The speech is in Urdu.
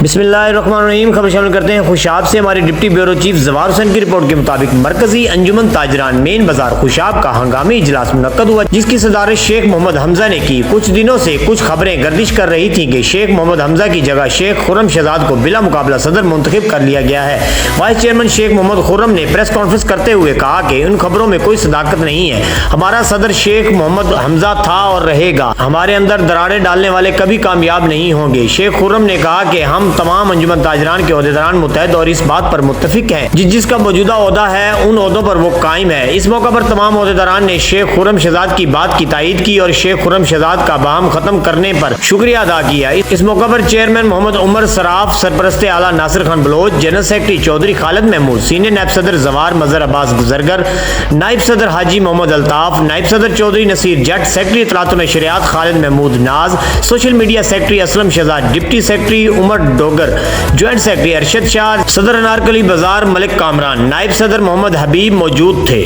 بسم اللہ الرحمن الرحیم۔ خبر شامل کرتے ہیں خوشاب سے۔ ہمارے ڈپٹی بیورو چیف زوار حسین کی رپورٹ کے مطابق مرکزی انجمن تاجران مین بازار خوشاب کا ہنگامی اجلاس منعقد ہوا، جس کی صدارت شیخ محمد حمزہ نے کی۔ کچھ دنوں سے کچھ خبریں گردش کر رہی تھیں کہ شیخ محمد حمزہ کی جگہ شیخ خرم شہزاد کو بلا مقابلہ صدر منتخب کر لیا گیا ہے۔ وائس چیئرمین شیخ محمد خرم نے پریس کانفرنس کرتے ہوئے کہا کہ ان خبروں میں کوئی صداقت نہیں ہے۔ ہمارا صدر شیخ محمد حمزہ تھا اور رہے گا۔ ہمارے اندر دراڑیں ڈالنے والے کبھی کامیاب نہیں ہوں گے۔ شیخ خرم نے کہا کہ ہم تمام انجمن تاجران کے عہدیداران متحد اور اس بات پر متفق ہیں جس کا موجودہ عہدہ ہے ان عہدوں پر وہ قائم ہے۔ اس موقع پر تمام عہدیداران نے شیخ خرم شہزاد کی بات کی تائید کی اور شیخ خرم شہزاد کا بہم ختم کرنے پر شکریہ ادا کیا۔ اس موقع پر چیئرمین محمد عمر صراف، سرپرست اعلیٰ ناصر خان بلوچ، جنرل سیکرٹری چودھری خالد محمود، سینئر نائب صدر زوار مظہر عباس گزرگر، نائب صدر حاجی محمد الطاف، نائب صدر چودھری نصیر جٹ، سیکرٹری اطلاعات و نشریات Khalid Mahmood Naz, social media secretary Aslam Shahzad, deputy secretary Umar Dogar, joint secretary Arshad Shah, صدر انارکلی بازار ملک کامران، نائب صدر محمد حبیب موجود تھے۔